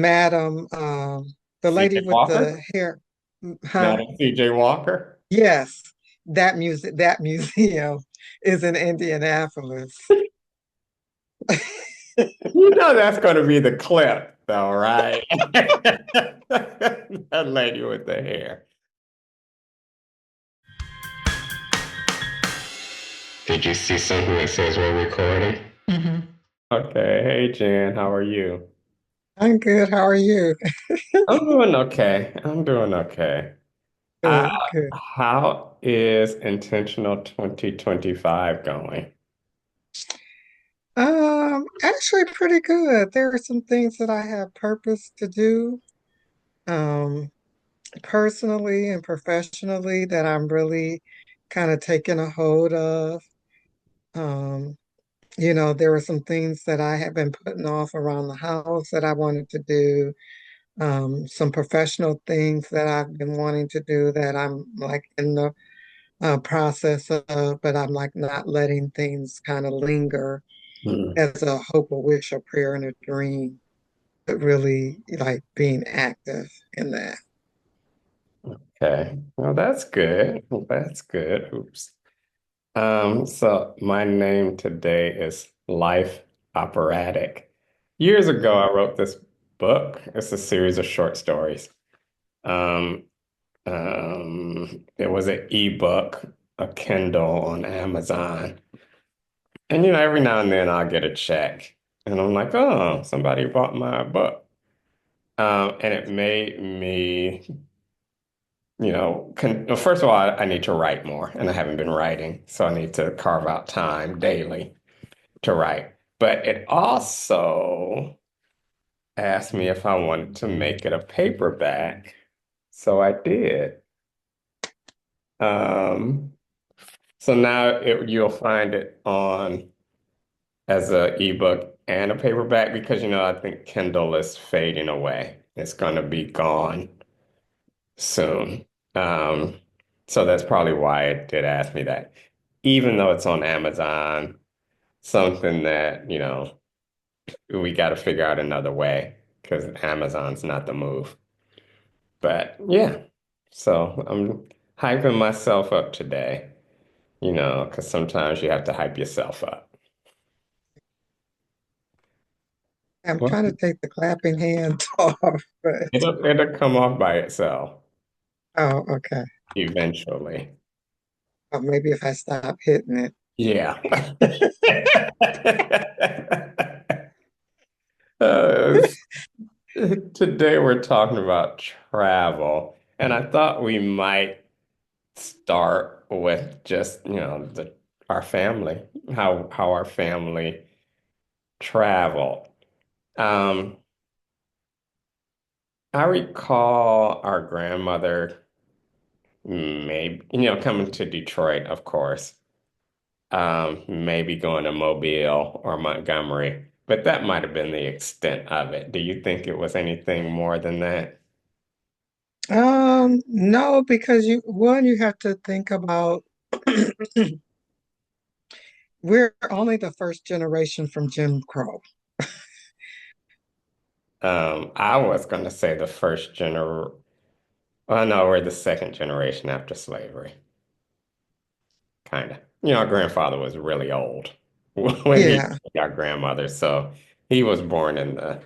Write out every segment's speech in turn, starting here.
Madam, the C.J. lady with Walker? the hair, huh? Madam C.J. Walker? Yes, that museum is in Indianapolis. You know that's going to be the clip, though, right? That lady with the hair. Did you see something that says we're recording? Okay. Hey, Jen, how are you? I'm good. How are you? I'm doing okay. I'm doing okay. Uh, Good, good. how is Intentional 2025 going? Actually pretty good. There are some things that I have purpose to do, um, personally and professionally that I'm really kind of taking a hold of. Um, there were some things that I have been putting off around the house that I wanted to do. Some professional things that I've been wanting to do that I'm like in the process of, but I'm like not letting things kind of linger Hmm. as a hope, a wish, a prayer, and a dream, but really like being active in that. Okay. Well, that's good. That's good. Oops. So my name today is Life Operatic. Years ago, I wrote this book. It's a series of short stories. Um, it was an ebook, a Kindle on Amazon. And every now and then I'll get a check. And I'm like, oh, somebody bought my book. And it made me, well, first of all, I need to write more, and I haven't been writing. So I need to carve out time daily to write. But it also asked me if I wanted to make it a paperback. So I did. Um, so now you'll find it on as a ebook and a paperback because I think Kindle is fading away. It's going to be gone soon. Um, so that's probably why it did ask me that. Even though it's on Amazon, something that, we got to figure out another way because Amazon's not the move. But yeah, so I'm hyping myself up today, because sometimes you have to hype yourself up. I'm Well, trying to take the clapping hands off, but it'll come off by itself oh, okay. eventually. Or maybe if I stop hitting it. Yeah. Uh, Today we're talking about travel, and I thought we might start with just, our family, how our family travel. Um, I recall our grandmother maybe, coming to Detroit, of course, maybe going to Mobile or Montgomery, but that might have been the extent of it. Do you think it was anything more than that? No, because you have to think about we're only the first generation from Jim Crow. I was going to say the first gener. Well, no, we're the second generation after slavery, kind of. Our grandfather was really old when he Yeah. our grandmother, so he was born in the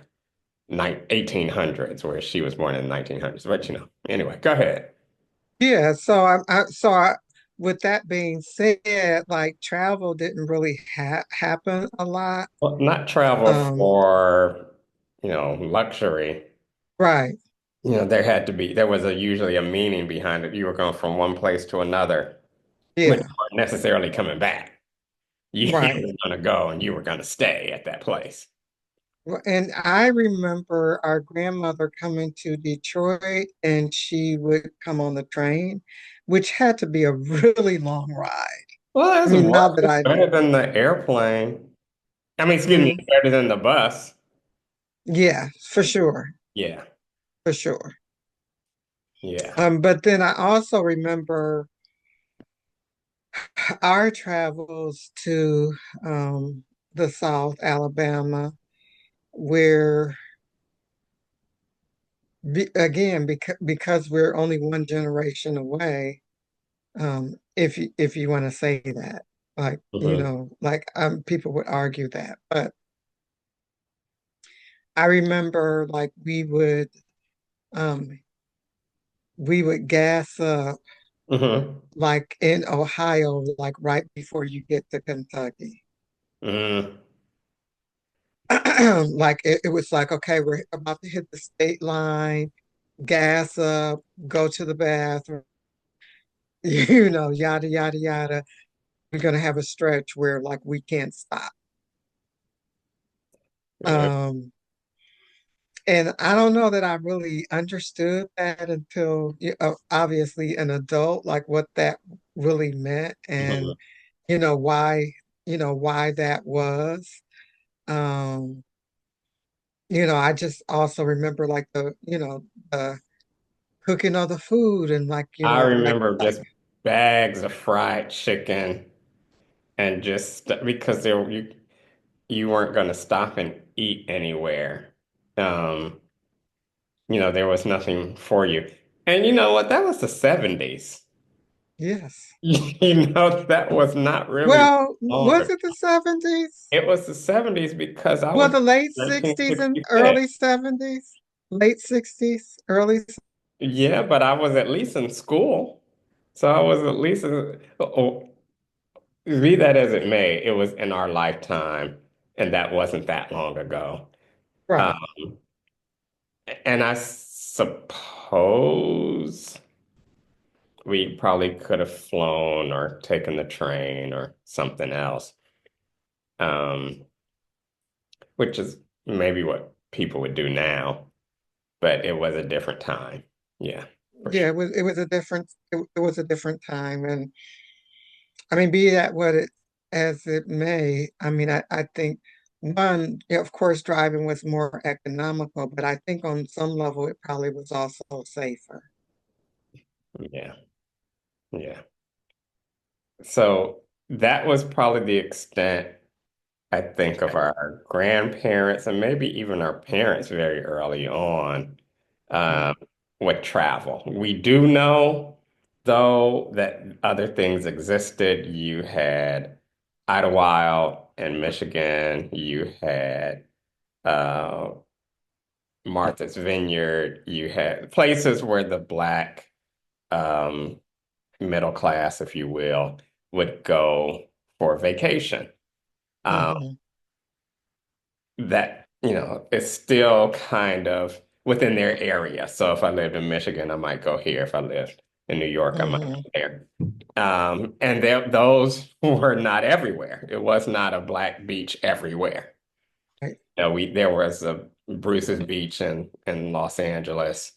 1800s, where she was born in the 1900s. But anyway, go ahead. Yeah, with that being said, like travel didn't really happen a lot. Well, not travel Um, for, luxury. right. There was usually a meaning behind it. You were going from one place to another, but Yeah, you weren't necessarily coming back. You right. were going to go and you were going to stay at that place. And I remember our grandmother coming to Detroit and she would come on the train, which had to be a really long ride. Well, I that's mean, now what that it's I, better than the airplane. I mean, excuse me, mm, it's better than the bus. yeah, for sure, Yeah, for sure. yeah. But then I also remember our travels to the South Alabama, where again, because we're only one generation away, if you want to say that, like, Hmm. like people would argue that, but I remember like um we would gas up Hmm. like in Ohio, like right before you get to Kentucky. Hmm. Like it was like, okay, we're about to hit the state line, gas up, go to the bathroom, yada, yada, yada. We're gonna have a stretch where like we can't stop. Yeah. Um, and I don't know that I really understood that until obviously an adult, like what that really meant and Hmm. why, why that was. Um, I just also remember like the cooking of the food and like, I like remember just bags of fried chicken and just because you weren't going to stop and eat anywhere. Um, there was nothing for you. And you know what? That was the 70s. yes. That was not really Well, was longer. it the 70s? It was the 70s because I Well, was the late 60s and 1966. early 70s? Late 60s, early. Yeah, but I was at least in school. So I was at least, be that as it may, it was in our lifetime, and that wasn't that long ago. Right. Um, and I suppose we probably could have flown or taken the train or something else, um, which is maybe what people would do now, but it was a different time. Yeah, for Yeah, sure. it was a it was a different time. And I mean, be that what it as it may, I mean, I think one, yeah, of course, driving was more economical, but I think on some level it probably was also safer. Yeah, yeah. So that was probably the extent, I think, of our grandparents and maybe even our parents very early on Mhm. um, with travel. We do know, though, that other things existed. You had Idlewild in Michigan. You had uh, Martha's Vineyard. You had places where the black um, middle class, if you will, would go for vacation. Um, Mhm. that, is still kind of within their area. So if I lived in Michigan, I might go here. If I lived in New York, I might Mhm. go there. And those were not everywhere. It was not a black beach everywhere. Right. There was a Bruce's Beach in Los Angeles.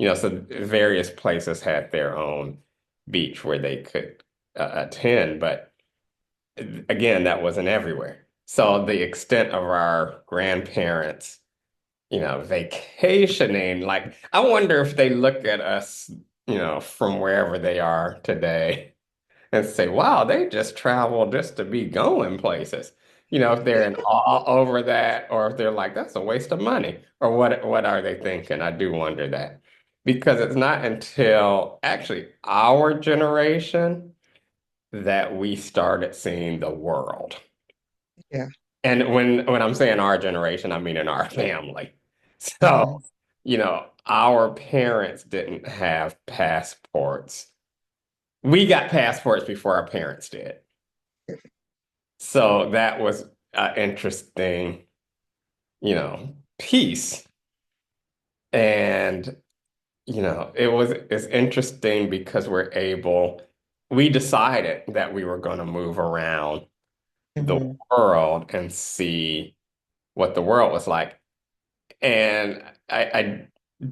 So various places had their own beach where they could attend, but again, that wasn't everywhere. So the extent of our grandparents, vacationing, like I wonder if they look at us, from wherever they are today and say, wow, they just travel just to be going places. If they're in awe over that, or if they're like, that's a waste of money, or what are they thinking? I do wonder that. Because it's not until actually our generation that we started seeing the world. Yeah. And when I'm saying our generation, I mean in our family. So, Mhm. our parents didn't have passports. We got passports before our parents did. So that was an interesting, piece. And, it's interesting because we decided that we were going to move around the Mhm. world and see what the world was like. And I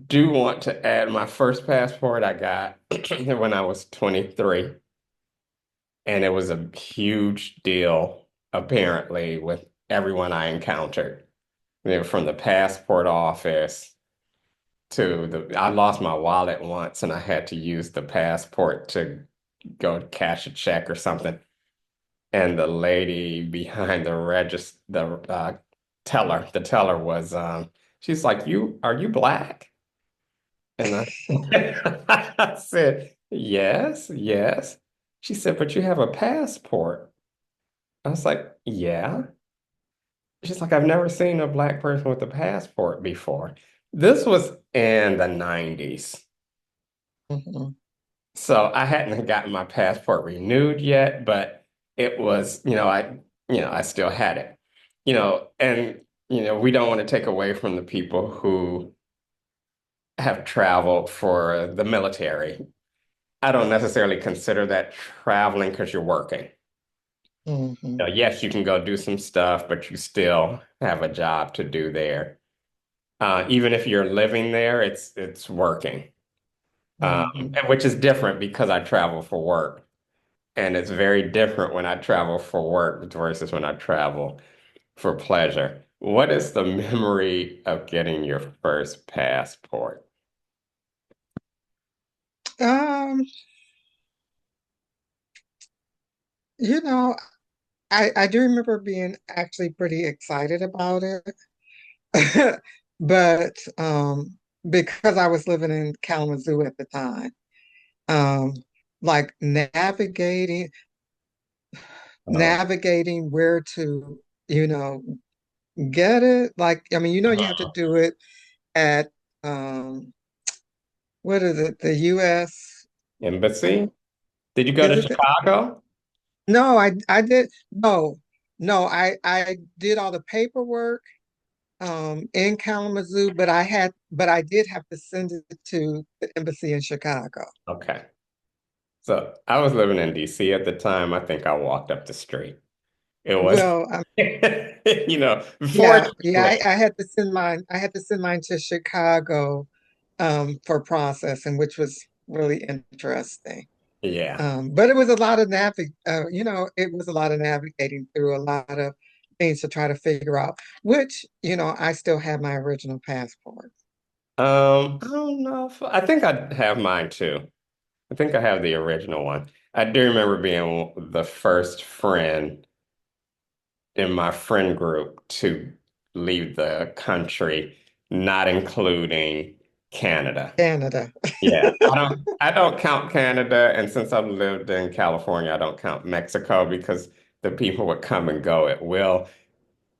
do want to add my first passport I got when I was 23. And it was a huge deal, apparently, with everyone I encountered. From the passport office I lost my wallet once and I had to use the passport to go cash a check or something. And the lady behind the teller was, she's like, are you black? And I, I said, yes, yes. She said, but you have a passport. I was like, yeah. She's like, I've never seen a black person with a passport before. This was in the 90s. Mhm, So I hadn't gotten my passport renewed yet, but it was, I still had it. And we don't want to take away from the people who have traveled for the military. I don't necessarily consider that traveling because you're working. mhm, Yes, you can go do some stuff, but you still have a job to do there. Even if you're living there, it's working, mhm. and which is different because I travel for work, and it's very different when I travel for work versus when I travel for pleasure. What is the memory of getting your first passport? Um, you know, I do remember being actually pretty excited about it, but because I was living in Kalamazoo at the time, um, like Oh, navigating where to, you know, get it. Like, I mean, you have to do it at what is it, the US? embassy? Did you go Is to it the, Chicago? no, I did no, I did all the paperwork in Kalamazoo, but I did have to send it to the embassy in Chicago. Okay. So I was living in DC at the time. I think I walked up the street. It was, Well, yeah, fortunately, I had to send I had to send mine to Chicago for processing, which was really interesting. yeah. But it was a lot of it was a lot of navigating through a lot of things to try to figure out, which, I still have my original passport. I don't know if I think I have mine too. I think I have the original one. I do remember being the first friend in my friend group to leave the country, not including Canada. Canada. Yeah, I don't count Canada, and since I've lived in California, I don't count Mexico because the people would come and go at will.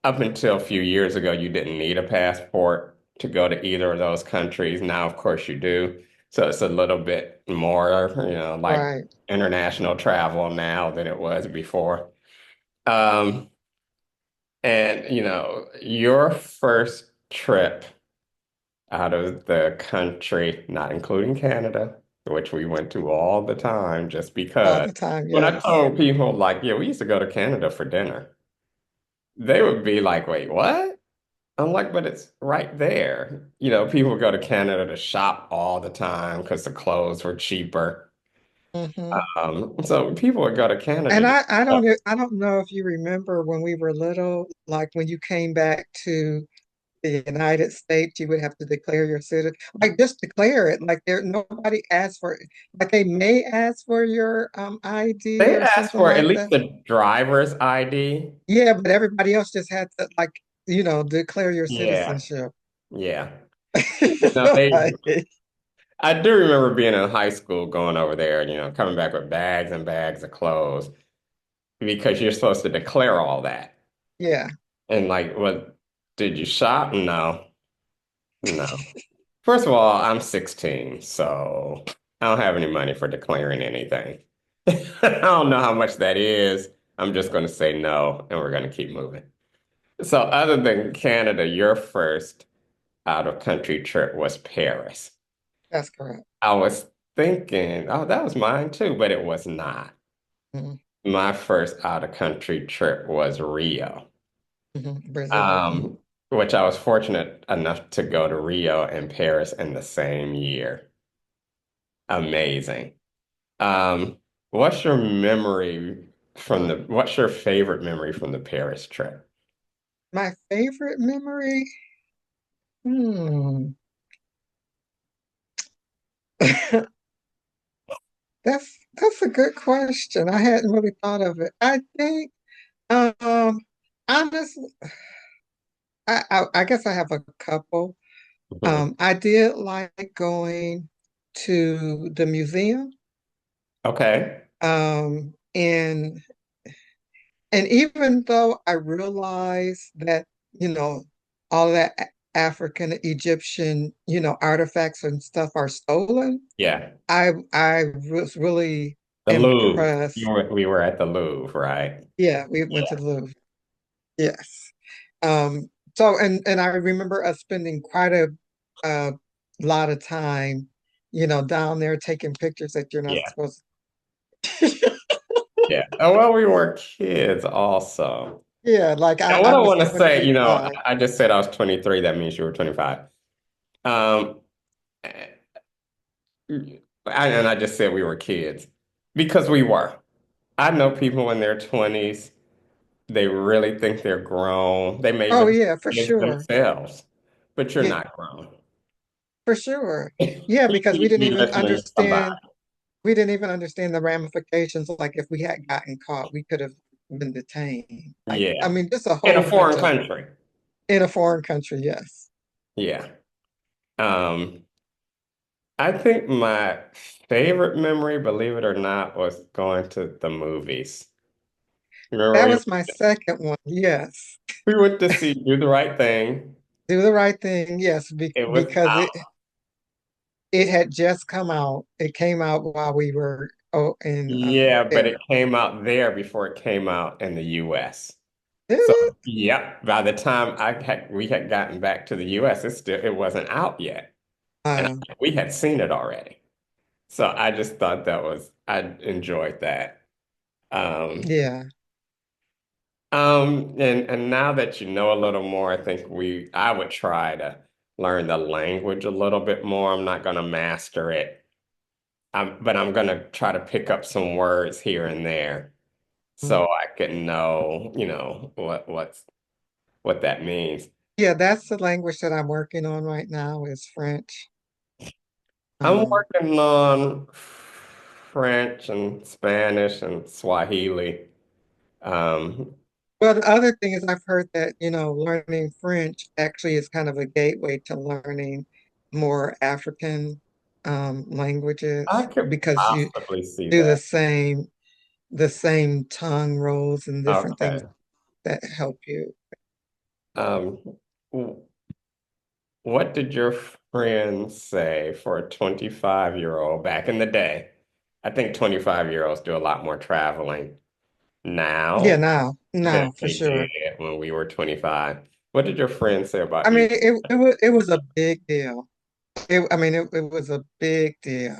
Up until a few years ago, you didn't need a passport to go to either of those countries. Now, of course, you do. So it's a little bit more, like Right. international travel now than it was before. Um, and your first trip out of the country, not including Canada, which we went to all the time just All because the time, when I yes. told people like, yeah, we used to go to Canada for dinner, they would be like, wait, what? I'm like, but it's right there. People go to Canada to shop all the time because the clothes were cheaper. Hmm. So people would go to Canada. And I don't know if you remember when we were little, like when you came back to the United States, you would have to declare your citizen, like just declare it. Like nobody asked for it. Like they may ask for your ID They or asked something for at like least that. the driver's ID. Yeah, but everybody else just had to like, declare your Yeah, citizenship. yeah. No, they. Like, I do remember being in high school, going over there, coming back with bags and bags of clothes because you're supposed to declare all that. yeah. And like, what did you shop? No, no. First of all, I'm 16, so I don't have any money for declaring anything. I don't know how much that is. I'm just going to say no, and we're going to keep moving. So, other than Canada, your first out of country trip was Paris. That's correct. I was thinking, oh, that was mine too, but it was not. Hmm. My first out of country trip was Rio, Brazil. um, which I was fortunate enough to go to Rio and Paris in the same year. Amazing. Um, what's your favorite memory from the Paris trip? My favorite memory? Hmm. That's a good question. I hadn't really thought of it. I think, honestly, I guess I have a couple. Mhm. I did like going to the museum. Okay. Um, and and even though I realized that, you know, all of that African Egyptian, artifacts and stuff are stolen, Yeah. I was really The Louvre. impressed. We were at the Louvre, right? Yeah, we went to the Louvre. Yes. So and I remember us spending quite a lot of time, down there taking pictures that you're not Yeah. supposed to. Yeah. Oh, well, we were kids also. Yeah, like And what I I was want to say, 25. I just said I was 23. That means you were 25. Um, and I just said we were kids because we were. I know people in their 20s, they really think they're grown. They may Oh even yeah, for kids sure. themselves, but you're Yeah, not grown. for sure. Yeah, You because need to be listening to somebody. we didn't even understand the ramifications. Like if we had gotten caught, we could have been detained. Like, I Yeah. mean, just a In a whole bunch foreign of country. in a foreign country, yes. Yeah. Um, I think my favorite memory, believe it or not, was going to the movies. Remember That was my second one. Yes. we went to see Do the Right Thing. Do the right thing. Yes, It was because out. it had just come out. It came out while we were in Yeah, but it there. came out there before it came out in the US. Did So, it? yeah, by the time we had gotten back to the US, it wasn't out yet. And Uh, we had seen it already. So I just thought I enjoyed that. Um, yeah. and now that you know a little more, I would try to learn the language a little bit more. I'm not going to master it. But I'm going to try to pick up some words here and there Mm. so I can know, what that means. Yeah, that's the language that I'm working on right now is French. I'm Um, working on French and Spanish and Swahili. Um, well, the other thing is I've heard that, learning French actually is kind of a gateway to learning more African I languages could because you possibly see do that. the same tongue rolls and different things Okay. that help you. Um, w- what did your friends say for a 25-year-old back in the day? I think 25-year-olds do a lot more traveling Yeah, now than now for they did sure. when we were 25. What did your friends say I about you? mean, it was a big deal. I mean, it was a big deal.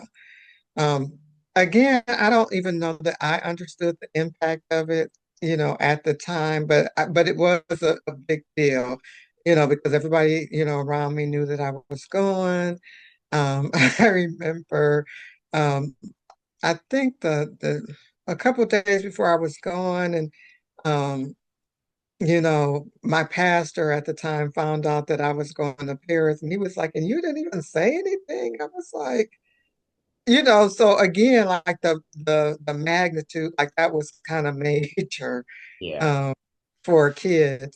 Um, Again, I don't even know that I understood the impact of it, at the time, but it was a big deal, because everybody, around me knew that I was going. I remember, um, I think the a couple of days before I was going, and um, my pastor at the time found out that I was going to Paris, and he was like, "And you didn't even say anything?" I was like. So again, like the magnitude, like that was kind of major Yeah. um, for a kid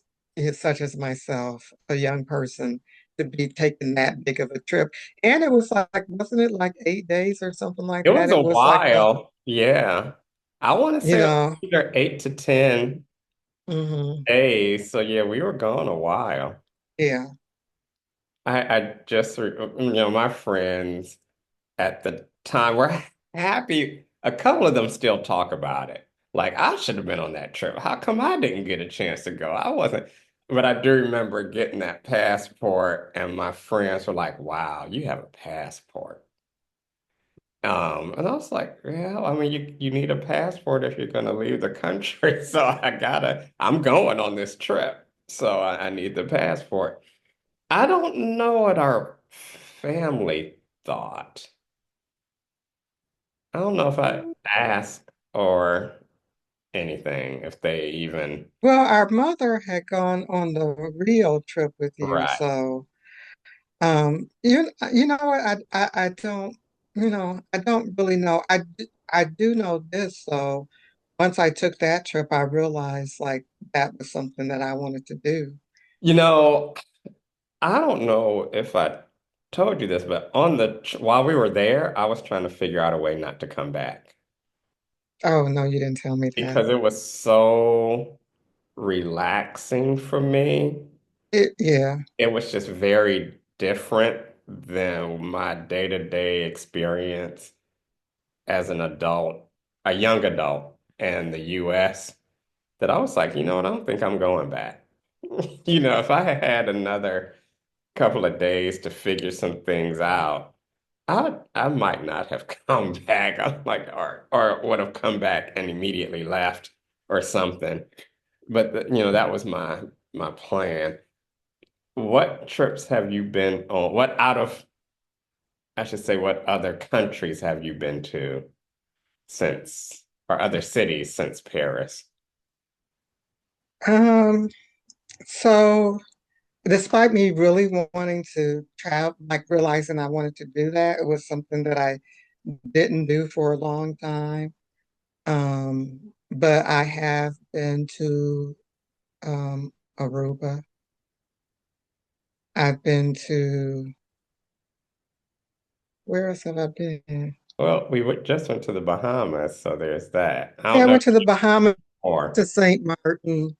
such as myself, a young person, to be taking that big of a trip. And it was like, wasn't it like 8 days or something like It that? was a It was like while. Yeah. I want to you say it was know, either 8 to 10 hmm days. So yeah, we were gone a while. yeah. I just, my friends at the time were happy. A couple of them still talk about it. Like, I should have been on that trip. How come I didn't get a chance to go? I wasn't. But I do remember getting that passport, and my friends were like, wow, you have a passport. And I was like, well, I mean, you need a passport if you're going to leave the country. So I'm going on this trip. So I need the passport. I don't know what our family thought. I don't know if I asked or anything, if they even, Well, our mother had gone on the Rio trip with you, right. so you know what? I don't, I don't really know. I do know this, so once I took that trip, I realized like that was something that I wanted to do. You know, I don't know if I told you this, but while we were there, I was trying to figure out a way not to come back Oh, no, you didn't tell me that. because it was so relaxing for me. Yeah. It was just very different than my day-to-day experience as an adult, a young adult in the US, that I was like, you know what, I don't think I'm going back. If I had had another couple of days to figure some things out, I might not have come back. I'm like, or would have come back and immediately left or something. But that was my plan. What trips have you been on? I should say, what other countries have you been to or other cities since Paris? Um, so despite me really wanting to travel, like realizing I wanted to do that, it was something that I didn't do for a long time. But I have been to Aruba. I've been to, where else have I been? Well, just went to the Bahamas, so there's that. I Yeah, don't I know went to the Bahamas, more. to St. Martin.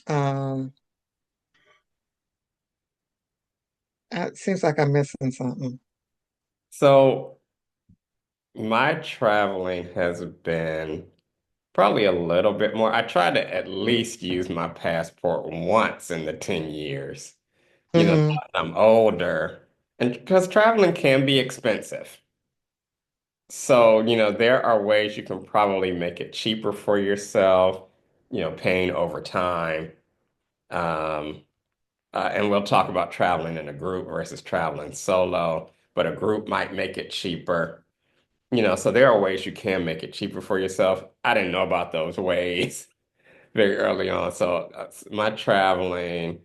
Um, it seems like I'm missing something. So my traveling has been probably a little bit more. I try to at least use my passport once in the 10 years. Now Hmm. that I'm older, and because traveling can be expensive. So, there are ways you can probably make it cheaper for yourself, paying over time. Um, and we'll talk about traveling in a group versus traveling solo, but a group might make it cheaper. So there are ways you can make it cheaper for yourself. I didn't know about those ways very early on. So my traveling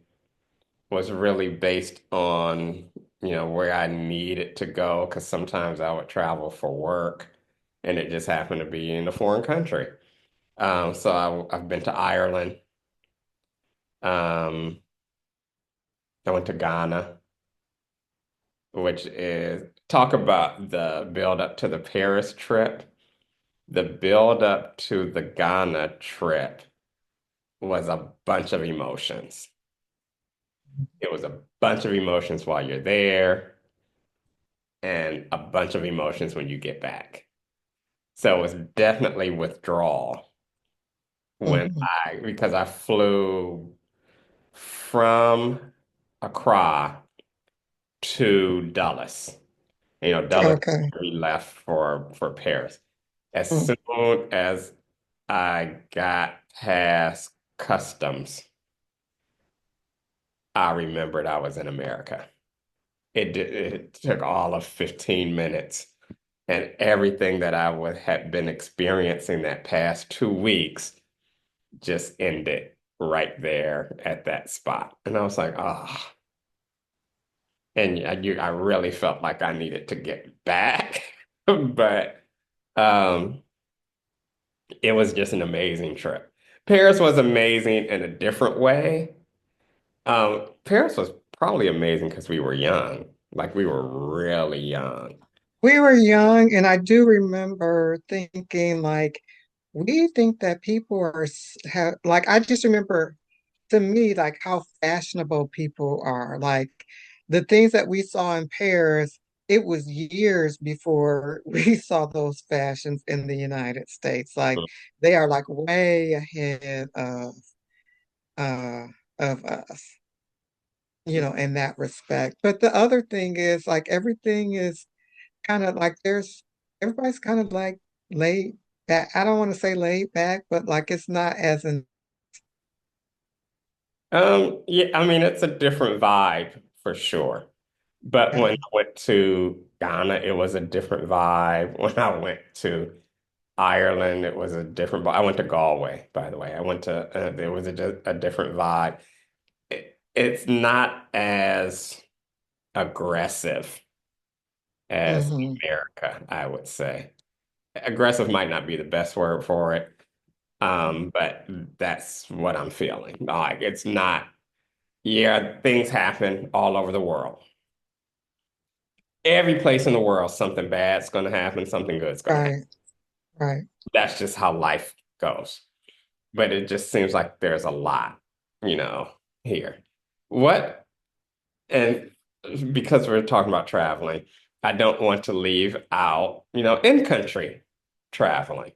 was really based on, where I needed to go because sometimes I would travel for work and it just happened to be in a foreign country. So I've been to Ireland. Um, I went to Ghana, which is talk about the build up to the Paris trip. The build up to the Ghana trip was a bunch of emotions. It was a bunch of emotions while you're there and a bunch of emotions when you get back. So it was definitely withdrawal Hmm. because I flew from Accra to Dulles. Dulles Okay. we left for Paris. As Mm. soon as I got past customs, I remembered I was in America. It took all of 15 minutes, and everything that had been experiencing that past 2 weeks just ended right there at that spot. And I was like, oh, and I really felt like I needed to get back, but um, it was just an amazing trip. Paris was amazing in a different way. Paris was probably amazing because we were young, like we were really young. We were young, and I do remember thinking, like, we think that people have, like, I just remember to me, like, how fashionable people are. Like, the things that we saw in Paris, it was years before we saw those fashions in the United States. Like, they are like way ahead uh, of us, in that respect. But the other thing is, like, everything is kind of like everybody's kind of like laid back. I don't want to say laid back, but like it's not as in. Yeah, I mean, it's a different vibe for sure. But when I went to Ghana, it was a different vibe. When I went to Ireland, it was a different vibe. I went to Galway, by the way. There was a different vibe. It's not as aggressive as Hmm. America, I would say. Aggressive might not be the best word for it, but that's what I'm feeling. Like it's not, yeah, things happen all over the world. Every place in the world, something bad's going to happen, something good's going to happen. Right, right. That's just how life goes. But it just seems like there's a lot, you know, here. What, and because we're talking about traveling, I don't want to leave out, in country traveling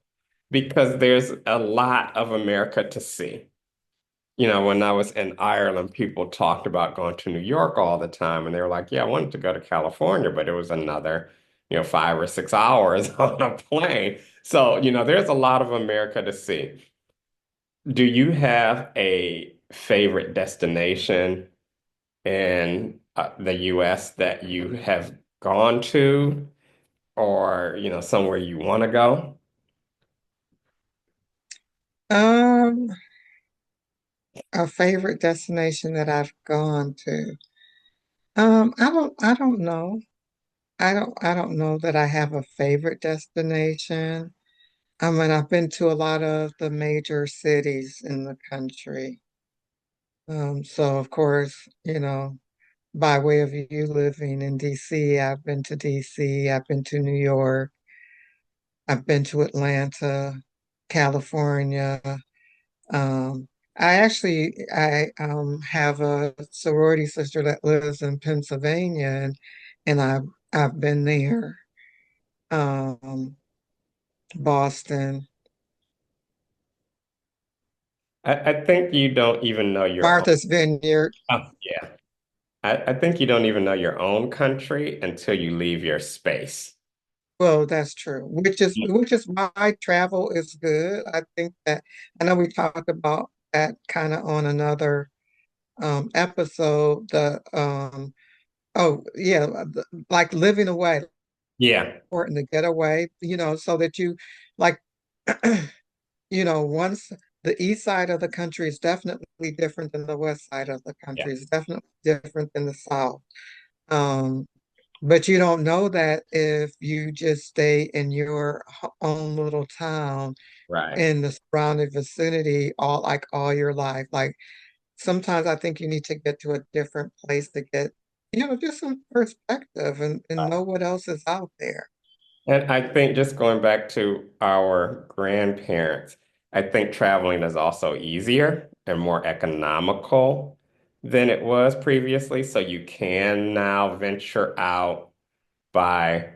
because there's a lot of America to see. When I was in Ireland, people talked about going to New York all the time, and they were like, "Yeah, I wanted to go to California, but it was another, 5 or 6 hours on a plane." So, there's a lot of America to see. Do you have a favorite destination in the US that you have gone to, or, somewhere you want to go? Um, a favorite destination that I've gone to. I don't know. I don't know that I have a favorite destination. I mean, I've been to a lot of the major cities in the country. So of course, by way of you living in DC, I've been to DC, I've been to New York, I've been to Atlanta, California. Um, I have a sorority sister that lives in Pennsylvania, and I've been there. Um, Boston, I think you don't even know your own. Martha's Vineyard. Oh, yeah. I think you don't even know your own country until you leave your space. Well, that's true. Which is why travel is good. I think that I know we talked about that kind of on another episode. The oh yeah, like living away, Yeah, important to get away, so that you like once the east side of the country is definitely different than the west side of the yeah, country. It's definitely different than the south. Um, but you don't know that if you just stay in your own little town right. in the surrounding vicinity all your life. Like sometimes I think you need to get to a different place to get, just some perspective and know what else is out there. And I think just going back to our grandparents, I think traveling is also easier and more economical than it was previously. So you can now venture out by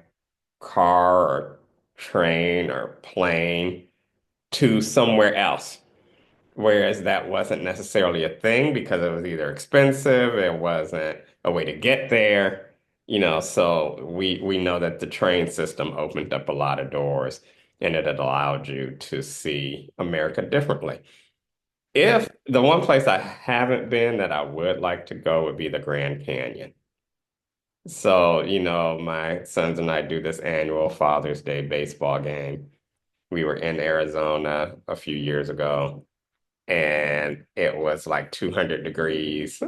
car or train or plane to somewhere else. Whereas that wasn't necessarily a thing because it was either expensive, it wasn't a way to get there, so we know that the train system opened up a lot of doors and it had allowed you to see America differently. If the one place I haven't been that I would like to go would be the Grand Canyon. So, my sons and I do this annual Father's Day baseball game. We were in Arizona a few years ago and it was like 200 degrees.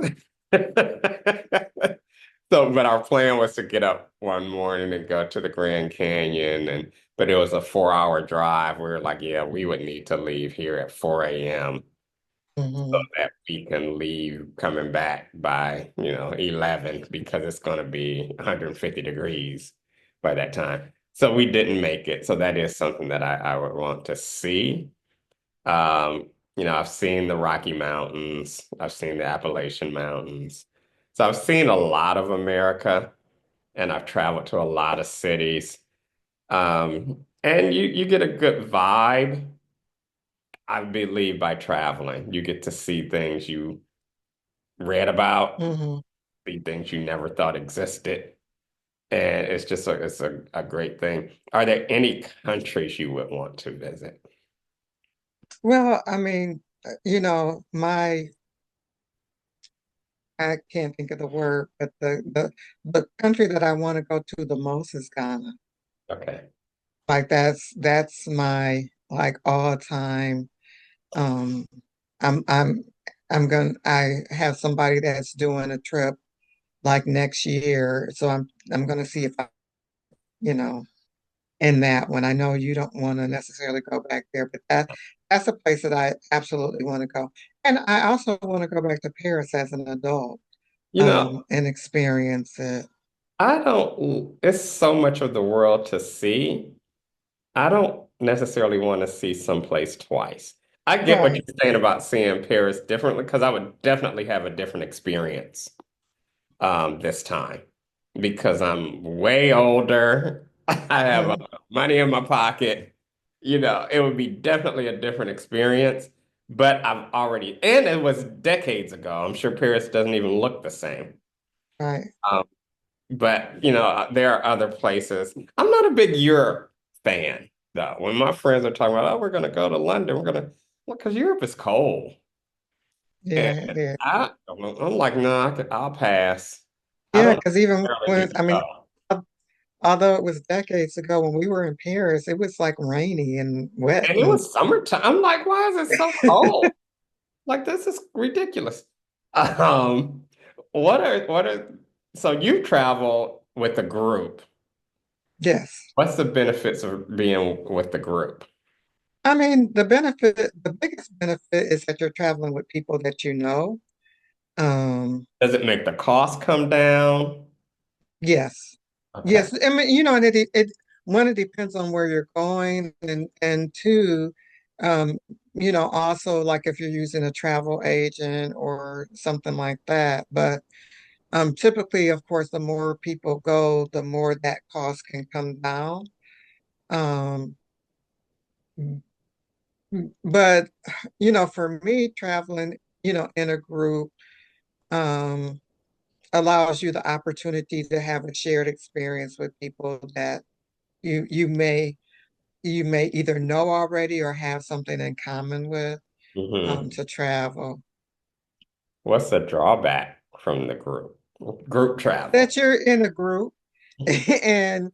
So, but our plan was to get up one morning and go to the Grand Canyon, but it was a 4 hour drive. We were like, yeah, we would need to leave here at 4 a.m. so Hmm. that we can leave coming back by, 11 because it's going to be 150 degrees by that time. So we didn't make it. So that is something that I would want to see. Um, I've seen the Rocky Mountains, I've seen the Appalachian Mountains. So I've seen a lot of America and I've traveled to a lot of cities. And you get a good vibe, I believe, by traveling. You get to see things you read about, Hmm. see things you never thought existed. And it's just a great thing. Are there any countries you would want to visit? Well, I mean, I can't think of the word, but the country that I want to go to the most is Ghana. Okay. Like that's my like all time. Um, I'm I'm I have somebody that's doing a trip like next year, so I'm gonna see if I, you know, in that one. I know you don't want to necessarily go back there, but that's a place that I absolutely want to go. And I also want to go back to Paris as an adult, You know, and experience it. I don't, it's so much of the world to see. I don't necessarily want to see someplace twice. I get what Right. you're saying about seeing Paris differently because I would definitely have a different experience this time because I'm way older. I have Mhm. money in my pocket. You know, it would be definitely a different experience. But I've already, and it was decades ago. I'm sure Paris doesn't even look the same. Right. Um, but you know, there are other places. I'm not a big Europe fan, though. When my friends are talking about, oh, we're going to go to London, we're going to, well, because Europe is cold, and Yeah, yeah. I'm like, no, I'll pass. I Yeah, don't because even necessarily when, need to I mean, go. al- although it was decades ago when we were in Paris, it was like rainy and wet. And it And was summertime. I'm like, why is it so cold? Like, this is ridiculous. Um, what are so you travel with a group. yes. What's the benefits of being with the group? I mean, the biggest benefit is that you're traveling with people that you know. Um, Does it make the cost come down? yes. Okay. Yes. I mean, and one, it depends on where you're going, and two, um, also like if you're using a travel agent or something like that. But typically, of course, the more people go, the more that cost can come down. Um, but for me, traveling, in a group, um, allows you the opportunity to have a shared experience with people that you you may you may either know already or have something in common with, Hmm. to travel. What's the drawback from the group travel? That you're in a group and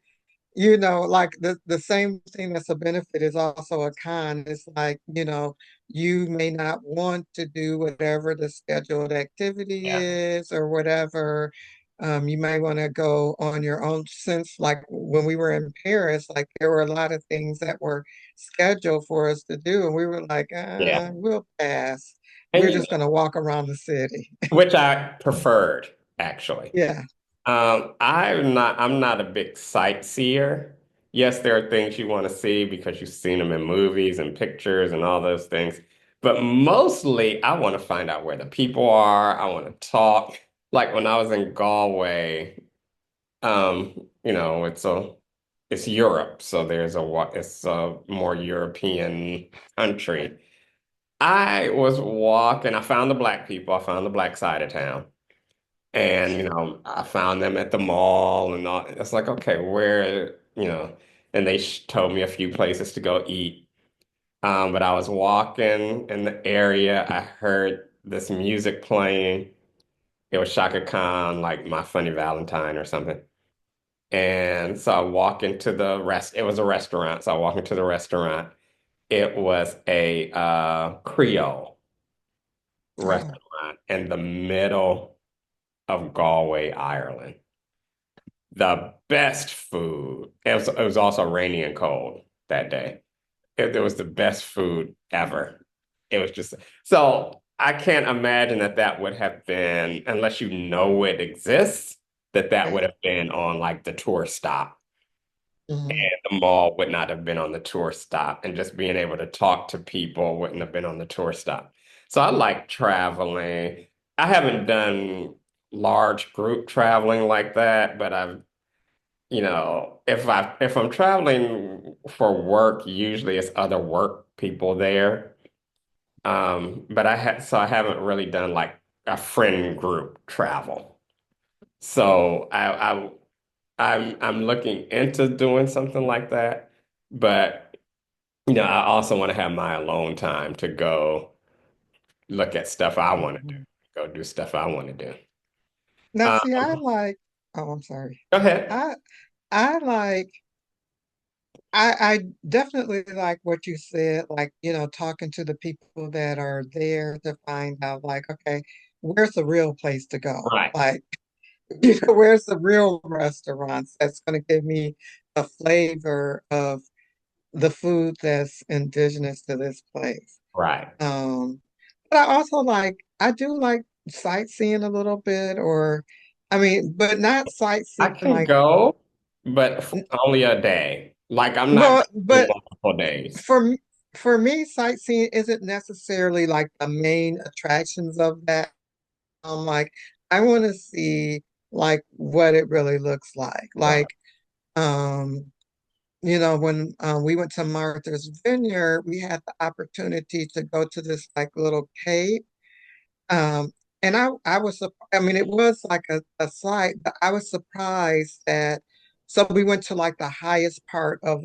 like the same thing that's a benefit is also a con. It's like, you may not want to do whatever the scheduled activity Yeah. is or whatever. You may want to go on your own since like when we were in Paris, like there were a lot of things that were scheduled for us to do, and we were like, Yeah. we'll pass. And We're you just gonna walk around the city. which I preferred actually. Yeah. I'm not a big sightseer. Yes, there are things you want to see because you've seen them in movies and pictures and all those things. But mostly I want to find out where the people are. I want to talk. Like when I was in Galway, it's Europe, so it's a more European country. I was walking, I found the black people, I found the black side of town. And, I found them at the mall and all. It's like, okay, and they told me a few places to go eat. But I was walking in the area. I heard this music playing. It was Shaka Khan, like My Funny Valentine or something. And so I walk into it was a restaurant. So I walk into the restaurant. It was a Creole Oh, restaurant in the middle of Galway, Ireland. The best food. It was also rainy and cold that day. It was the best food ever. It was just so I can't imagine that would have been, unless you know it exists, that would right. have been on like the tour stop. Hmm. The mall would not have been on the tour stop, and just being able to talk to people wouldn't have been on the tour stop. So I like traveling. I haven't done large group traveling like that, but if I'm traveling for work, usually it's other work people there. But I haven't really done like a friend group travel. So I'm looking into doing something like that. But I also want to have my alone time to go look at stuff I want to do, Hmm. go do stuff I want to do. Now, Um, see, oh, I'm sorry. Go ahead. I I like I definitely like what you said, like, talking to the people that are there to find out like, okay, where's the real place to go? Right, Like, where's the real restaurants that's going to give me a flavor of the food that's indigenous to this place. right. Um, but I do like sightseeing a little bit or I mean, but not I sightseeing can like, go, but only a day. Like I'm not well, going but multiple days. for m- for me, sightseeing isn't necessarily like the main attractions of that. Like I want to see like what it really looks like. Right. Um, when we went to Martha's Vineyard, we had the opportunity to go to this like little cave. Um, and I was, I mean, it was like a sight, but I was surprised that, so we went to like the highest part of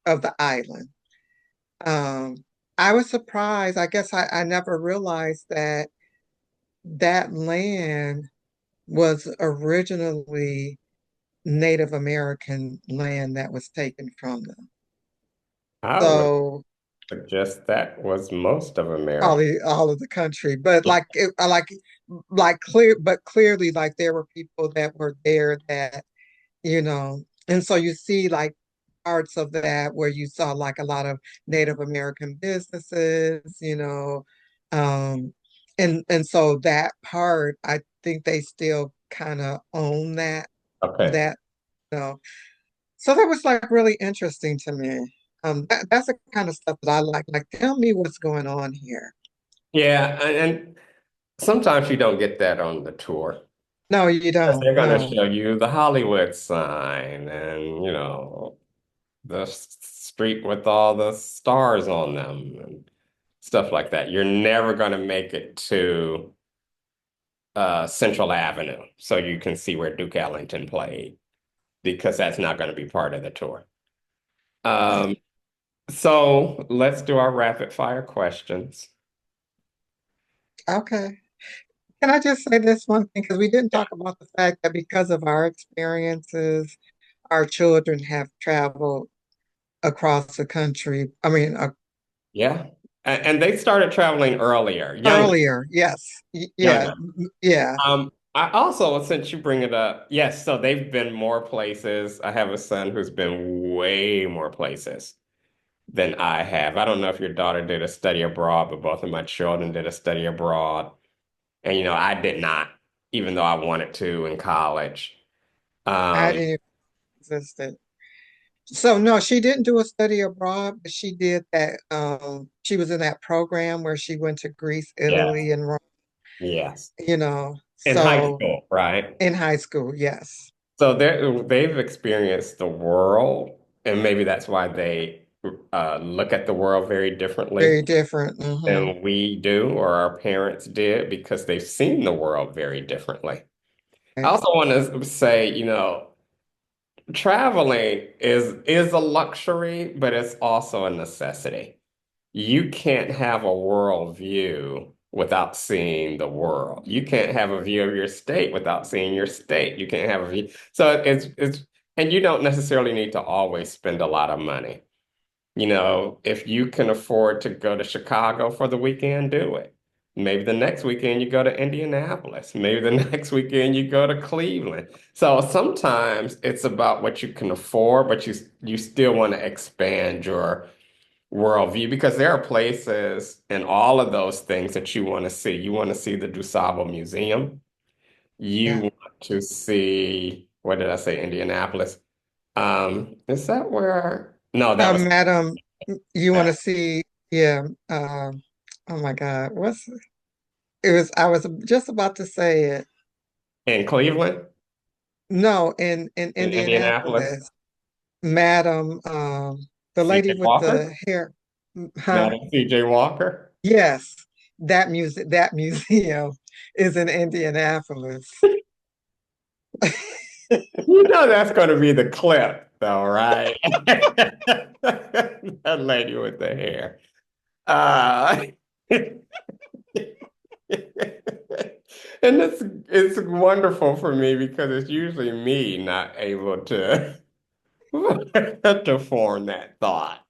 of the island. Um, I was surprised. I guess I never realized that that land was originally Native American land that was taken from them. I would So suggest that was most of America. all of the country, but like but clearly like there were people that were there that and so you see like parts of that where you saw like a lot of Native American businesses, um, and so that part I think they still kind of own Okay. that so that was like really interesting to me. That's the kind of stuff that I like. Like, tell me what's going on here. Yeah, and sometimes you don't get that on the tour. No, you Because don't. they're going to No, show you the Hollywood sign and, the street with all the stars on them and stuff like that. You're never going to make it to Central Avenue so you can see where Duke Ellington played because that's not going to be part of the tour. Um, so let's do our rapid fire questions. okay. Can I just say this one thing? Because we didn't talk about the fact that because of our experiences, our children have traveled across the country. I mean, Yeah. And they started traveling earlier, younger, earlier. Yes. Yeah. younger. Yeah. I also, since you bring it up, yes, so they've been more places. I have a son who's been way more places than I have. I don't know if your daughter did a study abroad, but both of my children did a study abroad. And, I did not, even though I wanted to in college. I Um, didn't exist. So no, she didn't do a study abroad, but she did that. She was in that program where she went to Greece, yes, Italy, and Rome, yes. In high So school, right? in high school, yes. So they've experienced the world, and maybe that's why they look at the world very differently Very different. Hmm. than we do or our parents did because they've seen the world very differently. I also want to say, traveling is a luxury, but it's also a necessity. You can't have a world view without seeing the world. You can't have a view of your state without seeing your state. You can't have a view. So and you don't necessarily need to always spend a lot of money. If you can afford to go to Chicago for the weekend, do it. Maybe the next weekend you go to Indianapolis. Maybe the next weekend you go to Cleveland. So sometimes it's about what you can afford, but you still want to expand your worldview because there are places in all of those things that you want to see. You want to see the DuSable Museum. You Yeah. want to see, what did I say, Indianapolis? Is that where? No, that was Madam, you want to see? Yeah. Oh my God, what's it was? I was just about to say it. in Cleveland, No, in in Indianapolis. Indianapolis, Madam, the C.J. lady with Walker, the hair, huh? Madam C.J. Walker. Yes, that museum is in Indianapolis. You know that's going to be the clip, though, right? That lady with the hair. Uh, And it's wonderful for me because it's usually me not able to to form that thought.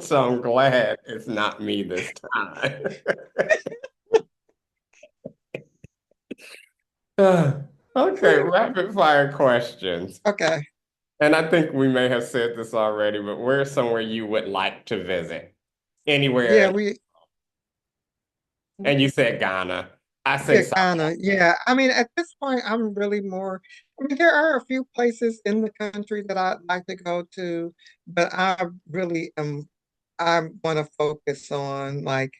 So I'm glad it's not me this time. Okay, rapid fire questions. Okay. And I think we may have said this already, but where's somewhere you would like to visit? Anywhere. Yeah, we And you said Ghana. I say Yeah, South. kind of. Yeah. I mean, at this point, I'm really more. I mean, there are a few places in the country that I'd like to go to, but I really am. I want to focus on like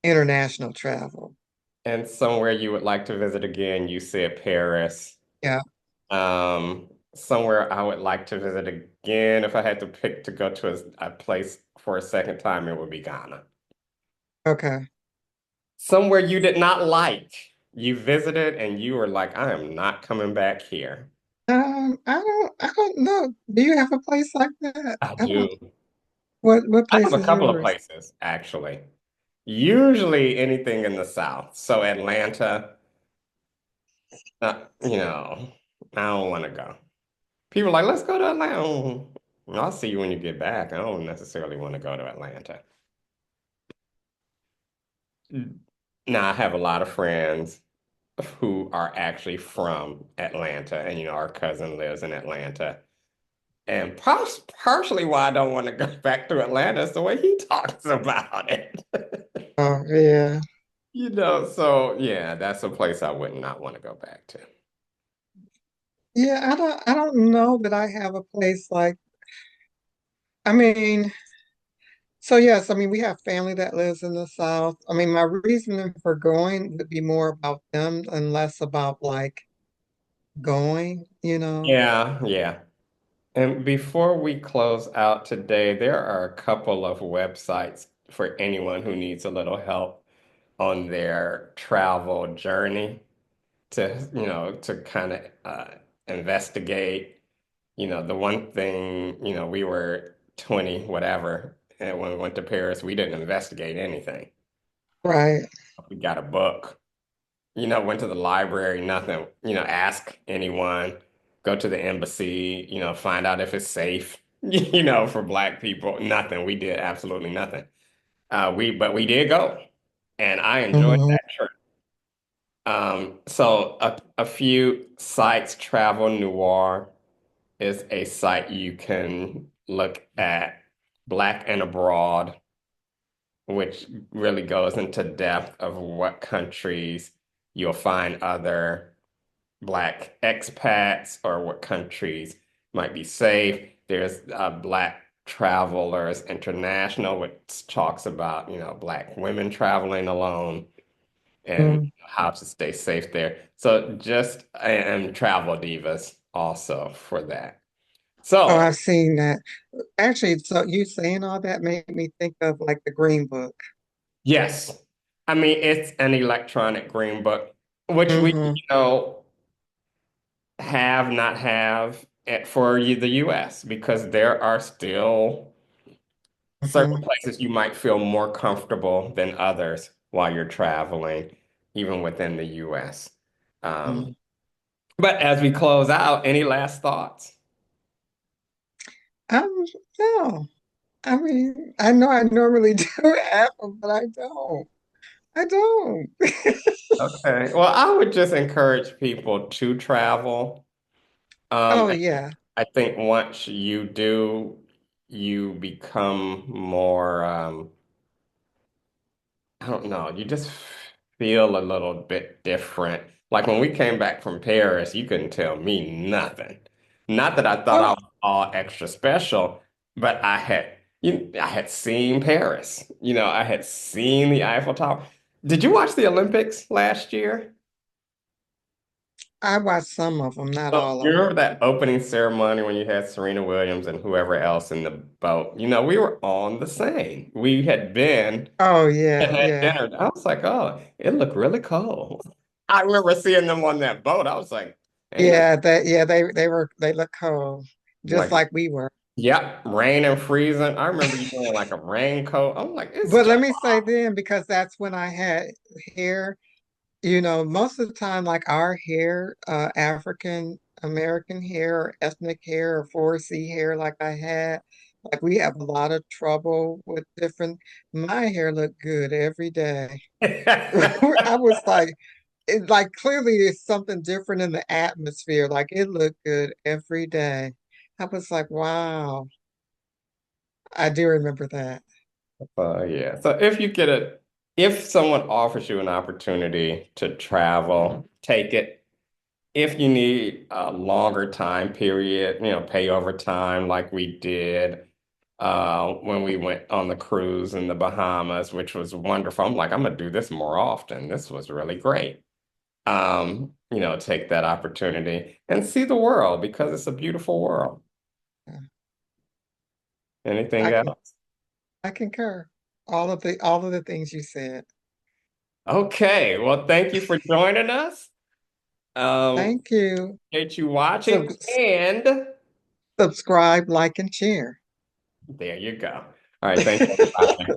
international travel. And somewhere you would like to visit again, you said Paris. Yeah. Somewhere I would like to visit again, if I had to pick to go to a place for a second time, it would be Ghana. Okay. Somewhere you did not like. You visited and you were like, I am not coming back here. I don't know. Do you have a place like that? I I do. don't. What I have place a is couple of yours? places, actually. Usually anything in the South. So Atlanta, I don't want to go. People are like, let's go to Atlanta. Oh, I'll see you when you get back. I don't necessarily want to go to Atlanta. Now, I have a lot of friends who are actually from Atlanta, and our cousin lives in Atlanta. And partially why I don't want to go back to Atlanta is the way he talks about it. Oh, yeah. So yeah, that's a place I would not want to go back to. Yeah, I don't know that I have a place like I mean, so yes, I mean we have family that lives in the South. I mean, my reasoning for going would be more about them and less about like going, you know. Yeah, yeah. And before we close out today, there are a couple of websites for anyone who needs a little help on their travel journey to kind of investigate. The one thing, we were 20, whatever, and when we went to Paris, we didn't investigate anything. Right. We got a book, went to the library, nothing, ask anyone, go to the embassy, find out if it's safe, for Black people, nothing. We did absolutely nothing. But we did go, and I enjoyed Hmm. that trip. So a few sites, Travel Noir is a site you can look at, Black and Abroad, which really goes into depth of what countries you'll find other Black expats or what countries might be safe. There's Black Travelers International, which talks about, Black women traveling alone and Mm. how to stay safe there. So and Travel Divas also for that. Oh, So I've seen that. Actually, so you saying all that made me think of like the Green Book. yes, I mean it's an electronic green book, which we, Hmm. have not have for the US because there are still certain Hmm. places you might feel more comfortable than others while you're traveling, even within the US. Um, Hmm. but as we close out, any last thoughts? Um, no. I mean, I know I normally do have them, but I don't. I don't. Okay. Well, I would just encourage people to travel. Oh And yeah. I think once you do, you become more, I don't know, you just feel a little bit different. Like when we came back from Paris, you couldn't tell me nothing. Not that I thought I Oh, was all extra special, but I had seen Paris. I had seen the Eiffel Tower. Did you watch the Olympics last year? I watched some of them, not So all you of them. remember that opening ceremony when you had Serena Williams and whoever else in the boat? We were on the same. We had been Oh and yeah, had yeah. dinner. I was like, oh, it looked really cold. I remember seeing them on that boat. I was like, ain't that They look cold, just like, like we were. yep, rain and freezing. I remember you wearing like a raincoat. I'm like, it's But July. let me say then, because that's when I had hair, you know, most of the time, like our hair, African American hair, or ethnic hair, or 4C hair, like I had, like we have a lot of trouble with different. My hair looked good every day. I was like, it like clearly there's something different in the atmosphere. Like it looked good every day. I was like, wow, I do remember that. Yeah. So if you get it. if someone offers you an opportunity to travel, take it. If you need a longer time period, pay overtime like we did when we went on the cruise in the Bahamas, which was wonderful. I'm like, I'm gonna do this more often. This was really great. Take that opportunity and see the world because it's a beautiful world. Yeah, Anything I can else? I concur. All of the things you said. Okay. Well, thank you for joining us. Um, Thank you. appreciate you watching, So and subscribe, like, and share. there you go. All right. Thanks, everybody.